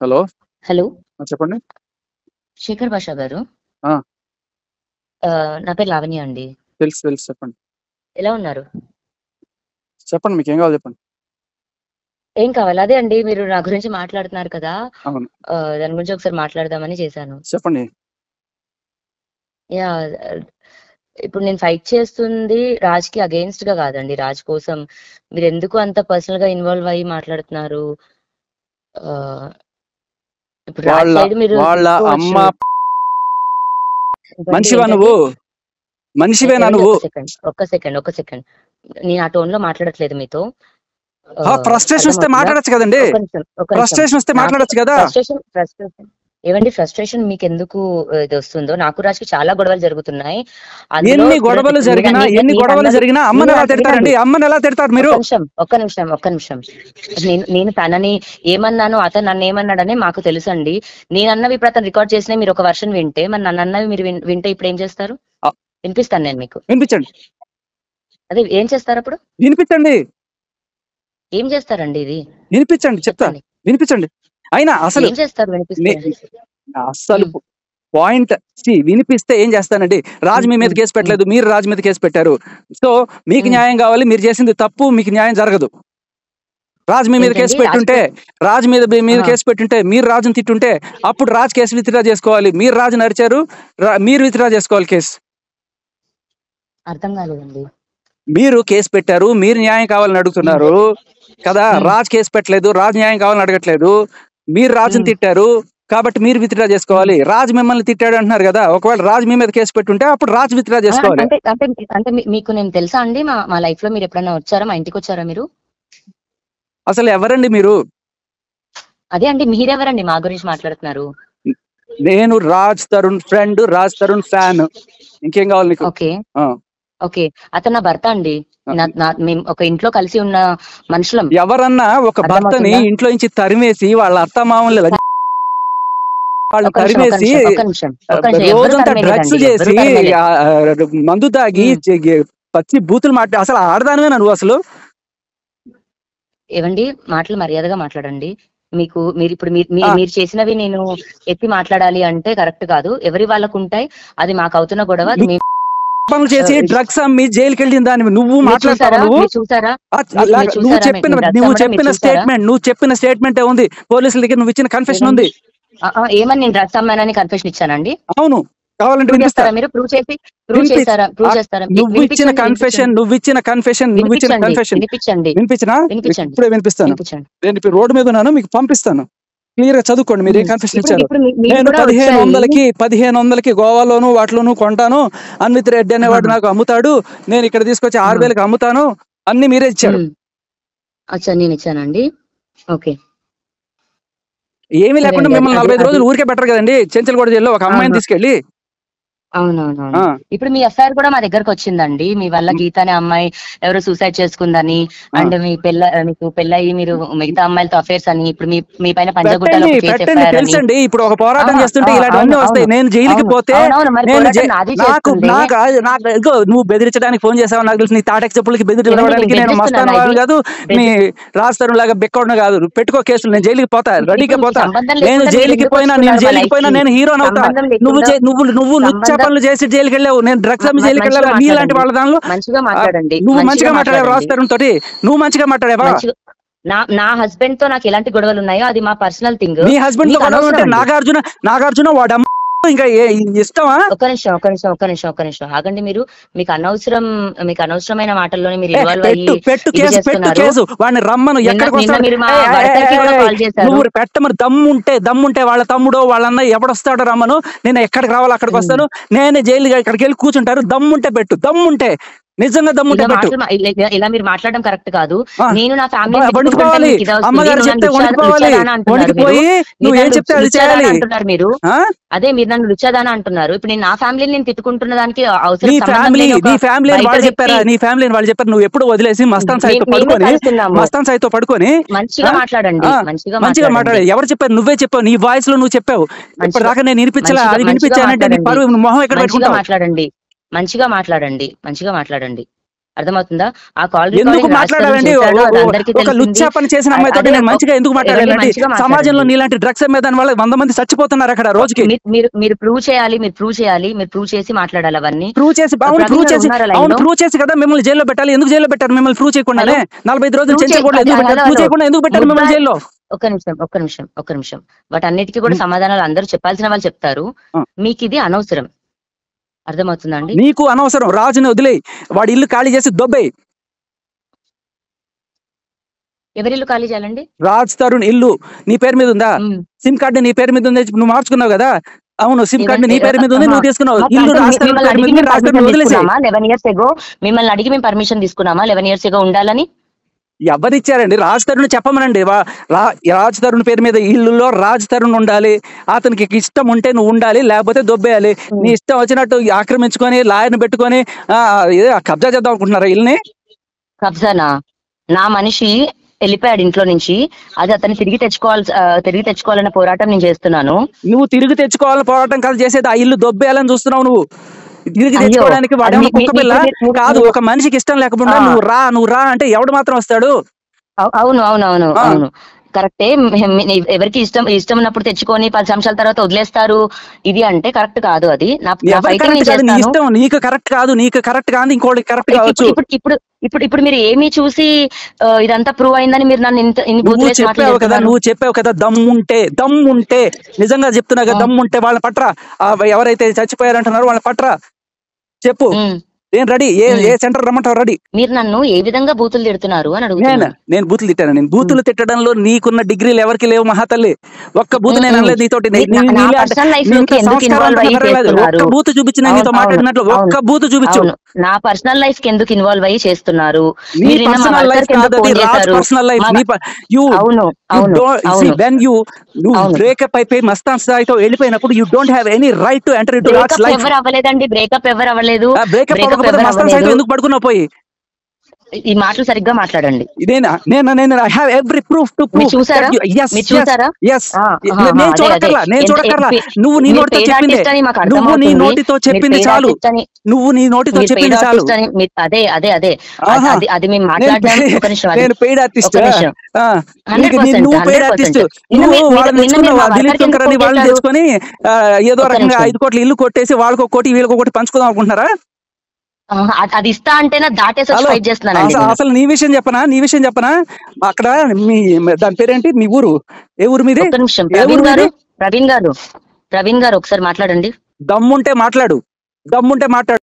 Hello! Hello! చెప్పండి. శేఖర్ భాషా గారు. ఆ! నా పేరు లావణ్య అండి. తెలుసు. చెప్పండి. ఎలా ఉన్నారు? చెప్పండి. మీకేం కావాలో చెప్పండి. ఏం కావాలి? అదే అండి మీరు నా గురించి మాట్లాడుతున్నారు కదా! అవును. దాని గురించి ఒకసారి మాట్లాడదామని చేశాను. చెప్పండి. యాహ్! ఇప్పుడు నేను ఫైట్ చేస్తుంది రాజ్‌కి అగెయిన్స్ట్‌గా కాదండి. రాజ్ కోసం. మీరెందుకు అంత పర్సనల్‌గా ఇన్వాల్వ్ అయ్యి మాట్లాడుతున్నారు? ఆహ్, ఇప్పుడు రాజ్ వాళ్ళ సైడ్ మీరు వాళ్ళ అమ్మ తీసుకోవచ్చు. మనిషివా ఏంటండి? నువ్వు? మనిషివేనా ఏవండి నువ్వు? ఒక్క సెకండ్. నేను ఆ టోన్‌లో మాట్లాడట్లేదు మీతో. ఫ్రస్ట్రేషన్ వస్తే అర్థమవుతుందా? మాట్లాడొచ్చు కదండీ! ఒక్క నిమిషం. ఫ్రస్ట్రేషన్ వస్తే నాకు మాట్లాడొచ్చు కదా! ఫ్రస్ట్రేషన్ ఏవండి ఫ్రస్ట్రేషన్ మీకెందుకు ఇదొస్తుందో, నాకు రాజ్‌కి చాలా గొడవలు జరుగుతున్నాయి. అందులో ఎన్ని గొడవలు జరిగినా అమ్మని ఎలా తిడతారండి? అమ్మని ఎలా తిడతారు మీరు? ఒక్క నిమిషం. నేను తనని ఏమన్నానో, అతను నన్నేమన్నాడని మాకు తెలుసండి. నేనన్నవి ఇప్పుడు అతను రికార్డ్ చేసినవి మీరు ఒక వెర్షన్ వింటే, మరి నన్నన్నవి మీరు వింటే ఇప్పుడేం చేస్తారు? వినిపిస్తాను నేను మీకు. వినిపించండి. అదే ఏం చేస్తారప్పుడు? వినిపించండి. ఏం చేస్తారండి ఇది? వినిపించండి చెప్తా. చెప్పండి. వినిపించండి. అయినా అసలు ఏం చేస్తారు వినిపిస్తే? అస్సలు పాయింట్ వినిపిస్తే ఏం చేస్తానండి? రాజ్ మీ మీద కేసు పెట్టలేదు, మీరు రాజ్ మీద కేసు పెట్టారు. సో మీకు న్యాయం కావాలి, మీరు చేసింది తప్పు, మీకు న్యాయం జరగదు. రాజ్ మీ మీద కేసు పెట్టుంటే, రాజ్ మీద కేసు పెట్టుంటే, మీరు రాజుని తిట్టుంటే అప్పుడు రాజ్ కేసు విత్డ్రా చేసుకోవాలి. మీరు రాజుని అరిచారు, మీరు విత్డ్రా చేసుకోవాలి కేసు. అర్థం కాలేదండి. మీరు కేసు పెట్టారు, మీరు న్యాయం కావాలని అడుగుతున్నారు కదా. రాజ్ కేసు పెట్టలేదు, రాజ్ న్యాయం కావాలని అడగట్లేదు. మీరు రాజుని తిట్టారు కాబట్టి మీరు విత్డ్రా చేసుకోవాలి. రాజ్ మిమ్మల్ని తిట్టాడు అంటున్నారు కదా. ఒకవేళ రాజ్ మీ మీద కేసు పెట్టుంటే అప్పుడు రాజ్ విత్డ్రా చేసుకోవాలి. అంటే మీకు నేను తెలుసా అండి? మా లైఫ్ లో మీరు ఎప్పుడైనా వచ్చారా? మా ఇంటికి వచ్చారా మీరు? అసలు ఎవరండి మీరు? అదే అండి, మీరెవరండి మా గురించి మాట్లాడుతున్నారు? నేను రాజ్ తరుణ్ ఫ్రెండ్, రాజ్ తరుణ్ ఫ్యాన్. ఇంకేం కావాలి నీకు? ఓకే. అతను నా భర్త అండి. మేము ఒక ఇంట్లో కలిసి ఉన్న మనుషులం. ఎవరన్నా ఒక భర్తని ఇంట్లో నుంచి తరిమేసి వాళ్ళ అత్తమామలు వాళ్ళు తరిమేసి రోజంతా డ్రగ్స్ చేసి మందు తాగి పచ్చి బూతులు మాట్లాడి అసలు ఆడదానివేనా నువ్వు అసలు? ఏవండి, మాటలు మర్యాదగా మాట్లాడండి. మీరు చేసినవి నేను ఎత్తి మాట్లాడాలి అంటే కరెక్ట్ కాదు. ఎవరి వాళ్ళకు ఉంటాయి. అది మాకు అవుతున్న గొడవ. పనులు చేసి డ్రగ్స్ అమ్మి జైలుకి వెళ్ళిన దాన్ని నువ్వు మాట్లాడతావా? నువ్వు చెప్పిన స్టేట్మెంట్ ఉంది, పోలీసుల దగ్గర నువ్వు ఇచ్చిన కన్ఫెషన్ ఉంది. ఏమని నేను డ్రగ్స్ అమ్మానని కన్ఫెషన్ ఇచ్చానండి? అవును, కావాలంటే వినిపిస్తారా? మీరు ప్రూవ్ చేస్తారా? నువ్వు ఇచ్చిన కన్ఫెషన్ వినిపించినా? ఇప్పుడే వినిపిస్తాను. నేను ఇప్పుడు రోడ్డు మీద ఉన్నాను, మీకు పంపిస్తాను. క్లియర్ గా చదువుకోండి మీరు ఏం కన్ఫెషన్ ఇచ్చారు. నేను 1500కి గోవాలోను వాటిలోను కొంటాను, అన్విత్ రెడ్డి అనేవాడు నాకు అమ్ముతాడు, నేను ఇక్కడ తీసుకొచ్చి 6000కి అమ్ముతాను, అన్ని మీరే ఇచ్చారు. నేను ఇచ్చానండి. ఓకే. ఏమీ లేకుండా మిమ్మల్ని 45 రోజులు ఊరికే బెటర్ కదండి. చెంచల్గూడ జైల్లో ఒక అమ్మాయిని తీసుకెళ్ళి. అవునవును. ఇప్పుడు మీ ఎఫ్ఐఆర్ కూడా మా దగ్గరకు వచ్చిందండి. మీ వల్ల గీత అనే అమ్మాయి ఎవరో సూసైడ్ చేసుకుందని, అండ్ మీకు పెళ్ళయి మీరు మిగతా అమ్మాయిలతో అఫేర్స్ అని, ఇప్పుడు మీ పైన పంజాగుట్టలో తెలుసండి. ఇప్పుడు ఒక పోరాటం చేస్తుంటే ఇలాంటివన్నీ వస్తాయి. నేను జైలుకి పోతే నువ్వు బెదిరించడానికి ఫోన్ చేసావు నాకు తెలుసు. నీ తాటకి చెప్పులకి బెదిరించడానికి నేను మస్తాను కాదు, నీ రాస్తారు లాగా బెక్కవడం కాదు. పెట్టుకో కేసులు, నేను జైలుకి పోతా, రెడీగా పోతా. నేను జైలుకి పోయినా నేను హీరోని అవుతా. నువ్వు పనులు చేసి జైలుకి వెళ్ళావు, నేను డ్రగ్స్ అమ్మి జైలుకి వెళ్ళాలి. నీలాంటి వాళ్ళ దానిలో నువ్వు మంచిగా మాట్లాడావు. రాస్తారు తోటి నువ్వు మంచిగా మాట్లాడావా? నా హస్బెండ్ తో నాకు ఎలాంటి గొడవలు ఉన్నాయో అది మా పర్సనల్ థింగ్. నీ హస్బెండ్ తో గొడవలు ఉంటే నాగార్జున వాడు ఇంకా ఇష్టమా? ఒక్క నిమిషం ఆగండి. మీకు అనవసరమైన మాటల్లోనే మీరు ఇన్వాల్వ్ అయ్యి పెట్టు కేసు వాడిని రమ్మను. ఎక్కడికి నువ్వు పెట్టమని దమ్ముంటే వాళ్ళ తమ్ముడో వాళ్ళన్న ఎవడొస్తాడో రమ్మను. నేను ఎక్కడికి రావాలో అక్కడికి వస్తాను. నేనే జైలు ఇక్కడికి వెళ్ళి కూర్చుంటారు. దమ్ముంటే పెట్టు, దమ్ముంటే నిజంగా దమ్ముంటే పెట్టు. ఇలా మీరు మాట్లాడడం కరెక్ట్ కాదు. నేను నా ఫ్యామిలీ అమ్మగారు చెప్తే వణికిపోయి నువ్వు ఏం చెప్తే అది చేయాలి అంటున్నారు మీరు. అదే మీరు నన్ను రుచాదానా అంటున్నారు. ఇప్పుడు నేను నా ఫ్యామిలీని నేను తిట్టుకుంటున్న దానికి అవసరం నీ ఫ్యామిలీ వాళ్ళు చెప్పారు. నువ్వు ఎప్పుడు వదిలేసి మస్తాన్ సాయితో పడుకొని మంచిగా మాట్లాడండి. మంచిగా మాట్లాడే. ఎవరు చెప్పారు? నువ్వే చెప్పావు, నీ వాయిస్ లో నువ్వు చెప్పావు. ఇప్పుడు దాకా నేను వినిపించలే. అది వినిపించానంటే నీ పరువు మొహం ఎక్కడ పెట్టుకుంటావు? మంచిగా మాట్లాడండి. అర్థమవుతుందా? ఆ కాల్ ఎందుకు రికార్డింగ్ రాజ్ తరుణ్ మాట్లాడాలండి? చేశాడు, అది అందరికీ ఒక తెలిసింది. లుచ్చా పని చేసిన అమ్మాయితో అదే నేను మంచిగా ఎందుకు ఎవరిని మాట్లాడాలండి? మంచిగా సమాజంలో మాట్లాడండి. నీలాంటి డ్రగ్స్ అమ్మేదాని వల్ల 100 మంది చచ్చిపోతున్నారు అక్కడ రోజుకి. మీరు ప్రూవ్ చేయాలి, మీరు ప్రూవ్ చేసి మాట్లాడాలి అవన్నీ. ప్రూవ్ చేసి అవును ప్రవీణ్ ప్రూవ్ గారు చేసి ఉన్నారా అవును లైన్ లో? ప్రూవ్ చేసి కదా మిమ్మల్ని జైల్లో పెట్టాలి. ఎందుకు జైల్లో పెట్టారు మిమ్మల్ని ప్రూవ్ చేయకుండానే? 45 రోజులు ప్రూవ్ చెంచకూడదు ఎందుకు పెట్టారు? ప్రూవ్ చేయకుండా ఎందుకు పెట్టారు మిమ్మల్ని జైల్లో? ఒక్క నిమిషం. వాటన్నిటికీ కూడా సమాధానాలు అందరూ చెప్పాల్సిన వాళ్ళు చెప్తారు. ఆ. మీకు ఇది అనవసరం. అర్థమవుతుందా అండి? నీకు అనవసరం. రాజుని వదిలేయి, వాడి ఇల్లు ఖాళీ చేసి దొబ్బేయి. ఎవరిల్లు ఖాళీ చేయాలండి? రాజ్ తరుణ్ ఇల్లు నీ పేరు మీద ఉందా? సిమ్ కార్డు నీ పేరు మీద ఉంది, నువ్వు మార్చుకున్నావు కదా? అవును, సిమ్ కార్డు నీ పేరు మీద ఉంది, నువ్వు తీసుకున్నావు. ఇల్లు రాజ్ తరుణ్ పేరు మీద ఉంది, రాజ్ తరుణ్ వదిలేసేయ్. 11 years ago మిమ్మల్ని అడిగి మేము పర్మిషన్ తీసుకున్నామా 11 years ago ఉండాలని? ఎవరిచ్చారండి? రాజ్ తరుణ్ చెప్పమనండి. రాజ్ తరుణ్ పేరు మీద ఇల్లులో రాజ్ తరుణ్ ఉండాలి. అతనికి ఇష్టం ఉంటే నువ్వు ఉండాలి, లేకపోతే దొబ్బేయాలి. నీ ఇష్టం వచ్చినట్టు ఆక్రమించుకొని లాయర్ని పెట్టుకొని కబ్జా చేద్దాం అనుకుంటున్నారా ఇల్లుని? కబ్జానా? నా మనిషి వెళ్ళిపోయాడు ఇంట్లో నుంచి, అది అతన్ని తిరిగి తెచ్చుకోవాలన్న పోరాటం నేను చేస్తున్నాను. నువ్వు తిరిగి తెచ్చుకోవాలని పోరాటం కాదు చేసేది, ఆ ఇల్లు దొబ్బేయాలని చూస్తున్నావు నువ్వు. తిరిగి తెచ్చుకోవడానికి వాడేమో కుక్క పిల్ల కాదు. ఒక మనిషికి ఇష్టం లేకుండా నువ్వు రా అంటే ఎవడు మాత్రం వస్తాడు? అవును కరెక్టే. ఎవరికి ఇష్టం ఉన్నప్పుడు తెచ్చుకొని 10 సంవత్సరాల తర్వాత వదిలేస్తారు, ఇది అంటే కరెక్ట్ కాదు. అది నీకు కరెక్ట్ కాదు, ఇంకోటి కరెక్ట్ కావచ్చు. ఇప్పుడు మీరు ఏమి చూసి ఇదంతా ప్రూవ్ అయిందని మీరు నన్ను నువ్వు చెప్పావు కదా, దమ్ముంటే నిజంగా చెప్తున్నా కదా, దమ్ముంటే వాళ్ళ పట్రా. ఎవరైతే చచ్చిపోయారంటున్నారో వాళ్ళ పట్రా, చెప్పు. నేను రెడీ. ఏ సెంటర్ రమ్మంటావు? రెడీ. మీరు నన్ను ఏ విధంగా బూతులు తిడుతున్నారు అని అడుగుతున్నాను. నేను బూతులు తిట్టాను? నేను బూతులు తిట్టడంలో నీకున్న డిగ్రీలు ఎవరికి లేవు మహాతల్లి. ఒక్క బూతు నేను అనలేదు నీతోటి. ఒక్క బూతు చూపించి నేను నీతో మాట్లాడినట్లు ఒక్క బూతు చూపించు. నా పర్సనల్ లైఫ్ కి ఎందుకు ఇన్వాల్వ్ అయ్యి చేస్తున్నారు? బ్రేకప్ అయిపోయి మస్తాన్ స్థాయితో వెళ్ళిపోయినప్పుడు you don't have any right to enter into Raj life. ఎవరు అవ్వలేదండి, బ్రేకప్ ఎవరు అవ్వలేదు. మస్తాన్ స్థాయితో ఎందుకు పడుకున్నావు పోయి? ఈ మాటలు సరిగ్గా మాట్లాడండి. నేను I have every proof to prove. చూసారా? నేను చూడక్కర్లా. నువ్వు నీ నోటితో చెప్పింది చాలు. అది మేము మాట్లాడదాం. నేను పెయిడ్ ఆర్టిస్ట్. నువ్వు పెయిడ్ ఆర్టిస్ట్. నువ్వు వాళ్ళని తెచ్చుకున్నావు, దిలీప్ శంకర్ అని వాళ్ళని తెచ్చుకొని ఏదో రకంగా 5 కోట్ల ఇల్లు కొట్టేసి వాళ్ళకి 1 కోటి వీళ్ళకి 1 కోటి పంచుకుందాం అనుకుంటున్నారా? అది ఇస్తా అంటేనే దాటేసి ఫైట్ చేస్తున్నాను. అసలు నీ విషయం చెప్పనా? అక్కడ మీ దాని పేరేంటి? మీ ఊరు ఏ ఊరు మీది? ప్రవీణ్ గారు ఒకసారి మాట్లాడండి. దమ్ముంటే మాట్లాడు.